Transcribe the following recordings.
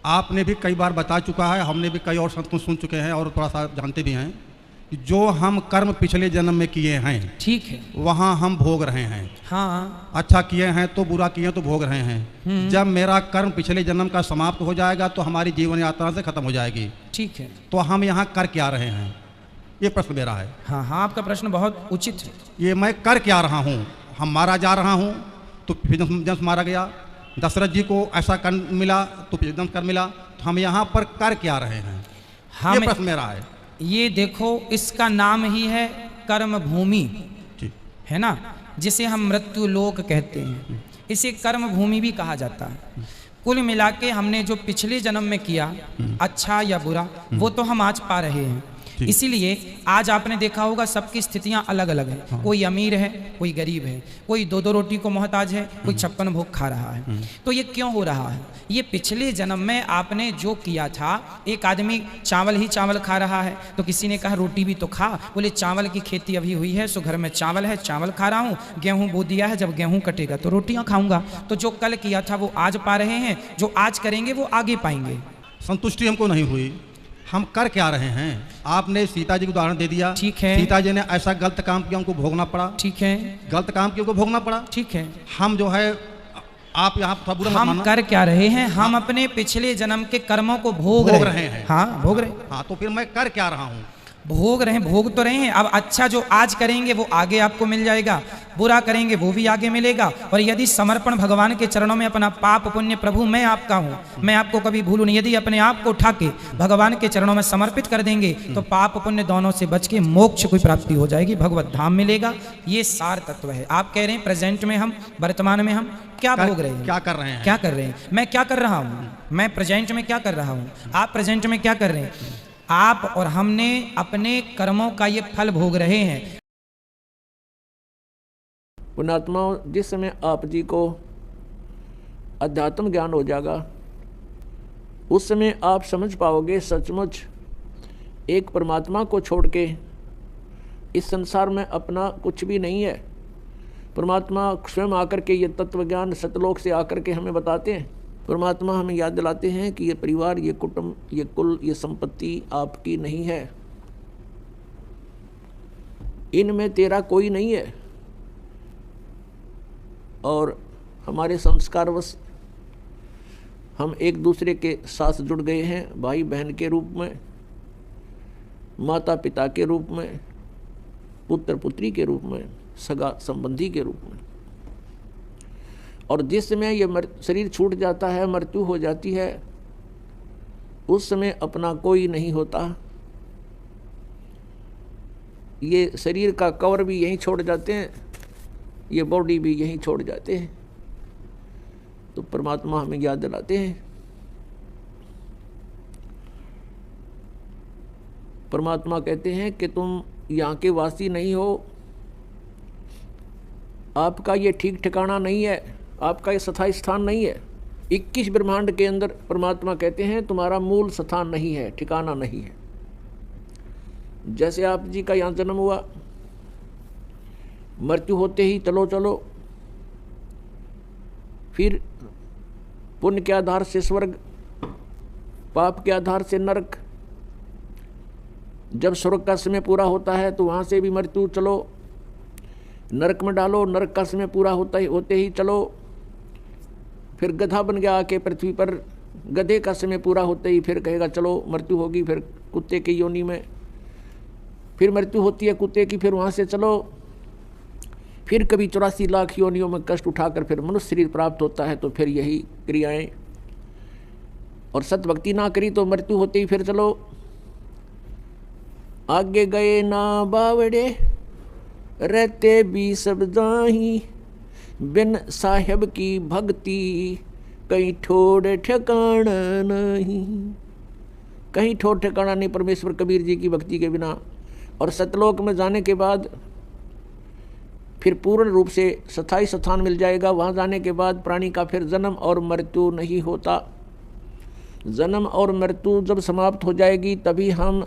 आपने भी कई बार बता चुका है, हमने भी कई और संतों सुन चुके हैं और थोड़ा सा जानते भी हैं कि जो हम कर्म पिछले जन्म में किए हैं, ठीक है, वहाँ हम भोग रहे हैं। हाँ, अच्छा किए हैं तो बुरा किए तो भोग रहे हैं। जब मेरा कर्म पिछले जन्म का समाप्त हो जाएगा तो हमारी जीवन यात्रा से खत्म हो जाएगी। ठीक है, तो हम यहाँ कर क्या रहे हैं, ये प्रश्न मेरा है। हाँ हाँ, आपका प्रश्न बहुत उचित है। ये मैं कर क्या रहा हूँ, हम मारा जा रहा हूँ तो फिर जन्म मारा गया, दशरथ जी को ऐसा कर मिला तो फिर जन्म कर मिला, तो हम यहाँ पर कर क्या रहे हैं, ये प्रश्न मेरा है। ये देखो, इसका नाम ही है कर्म भूमि, है ना, जिसे हम मृत्यु लोक कहते हैं। इसे कर्म भूमि भी कहा जाता है। कुल मिला के हमने जो पिछले जन्म में किया, अच्छा या बुरा, वो तो हम आज पा रहे हैं। इसीलिए आज आपने देखा होगा सबकी स्थितियां अलग अलग हैं। हाँ। कोई अमीर है, कोई गरीब है, कोई दो दो रोटी को मोहताज है, कोई 56 भोग खा रहा है। तो ये क्यों हो रहा है? ये पिछले जन्म में आपने जो किया था। एक आदमी चावल ही चावल खा रहा है तो किसी ने कहा रोटी भी तो खा। बोले चावल की खेती अभी हुई है सो घर में चावल है, चावल खा रहा हूँ। गेहूँ बो दिया है, जब गेहूँ कटेगा तो रोटियाँ खाऊंगा। तो जो कल किया था वो आज पा रहे हैं, जो आज करेंगे वो आगे पाएंगे। संतुष्टि हमको नहीं हुई, हम कर क्या रहे हैं? आपने सीता जी को उदाहरण दे दिया, ठीक है। सीता जी ने ऐसा गलत काम किया, उनको भोगना पड़ा, ठीक है। गलत काम किया, उनको भोगना पड़ा, ठीक है। हम जो है, आप यहाँ थोड़ा बुरा हम कर क्या रहे हैं? हम अपने पिछले जन्म के कर्मों को भोग रहे हैं। हाँ, भोग रहे। हाँ, तो फिर मैं कर क्या रहा हूँ? भोग रहे हैं, भोग तो रहे हैं। अब अच्छा जो आज करेंगे वो आगे आपको मिल जाएगा, बुरा करेंगे वो भी आगे मिलेगा। और यदि समर्पण भगवान के चरणों में अपना पाप पुण्य, प्रभु मैं आपका हूँ, मैं आपको कभी भूलूं नहीं, यदि अपने आप को उठा के भगवान के चरणों में समर्पित कर देंगे तो पाप पुण्य दोनों से बच के मोक्ष की प्राप्ति हो जाएगी, भगवत धाम मिलेगा। ये सार तत्व है। आप कह रहे हैं प्रेजेंट में हम, वर्तमान में हम क्या भोग रहे हैं, क्या कर रहे हैं, क्या कर रहे हैं? मैं क्या कर रहा हूँ? मैं प्रेजेंट में क्या कर रहा हूँ? आप प्रेजेंट में क्या कर रहे हैं? आप और हमने अपने कर्मों का ये फल भोग रहे हैं। पुण्यात्माओं, जिस समय आप जी को अध्यात्म ज्ञान हो जाएगा उस समय आप समझ पाओगे सचमुच एक परमात्मा को छोड़ के इस संसार में अपना कुछ भी नहीं है। परमात्मा स्वयं आकर के ये तत्व ज्ञान सतलोक से आकर के हमें बताते हैं। परमात्मा हमें याद दिलाते हैं कि ये परिवार, ये कुटुंब, ये कुल, ये संपत्ति आपकी नहीं है, इनमें तेरा कोई नहीं है। और हमारे संस्कारवश हम एक दूसरे के साथ जुड़ गए हैं, भाई बहन के रूप में, माता पिता के रूप में, पुत्र पुत्री के रूप में, सगा संबंधी के रूप में। और जिस समय ये शरीर छूट जाता है, मृत्यु हो जाती है, उस समय अपना कोई नहीं होता। ये शरीर का कवर भी यहीं छोड़ जाते हैं, ये बॉडी भी यहीं छोड़ जाते हैं। तो परमात्मा हमें याद दिलाते हैं। परमात्मा कहते हैं कि तुम यहाँ के वासी नहीं हो, आपका ये ठीक ठिकाना नहीं है, आपका ये स्थायी स्थान नहीं है। 21 ब्रह्मांड के अंदर परमात्मा कहते हैं तुम्हारा मूल स्थान नहीं है, ठिकाना नहीं है। जैसे आप जी का यहाँ जन्म हुआ, मृत्यु होते ही चलो चलो, फिर पुण्य के आधार से स्वर्ग, पाप के आधार से नरक। जब स्वर्ग का समय पूरा होता है तो वहाँ से भी मृत्यु, चलो नरक में डालो, नरक का समय पूरा होते ही चलो, फिर गधा बन गया आके पृथ्वी पर, गधे का समय पूरा होते ही फिर कहेगा चलो मृत्यु होगी, फिर कुत्ते की योनि में, फिर मृत्यु होती है कुत्ते की, फिर वहाँ से चलो, फिर कभी 84 लाख योनियों में कष्ट उठाकर फिर मनुष्य शरीर प्राप्त होता है। तो फिर यही क्रियाएं, और सतभक्ति ना करी तो मृत्यु होते ही फिर चलो। आगे गए ना बावड़े रहते भी सब दाही, बिन साहेब की भक्ति कहीं ठोड़ ठिकाना नहीं। कहीं ठोड़ ठिकाना नहीं परमेश्वर कबीर जी की भक्ति के बिना। और सतलोक में जाने के बाद फिर पूर्ण रूप से स्थायी स्थान मिल जाएगा। वहाँ जाने के बाद प्राणी का फिर जन्म और मृत्यु नहीं होता। जन्म और मृत्यु जब समाप्त हो जाएगी तभी हम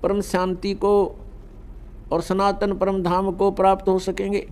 परम शांति को और सनातन परम धाम को प्राप्त हो सकेंगे।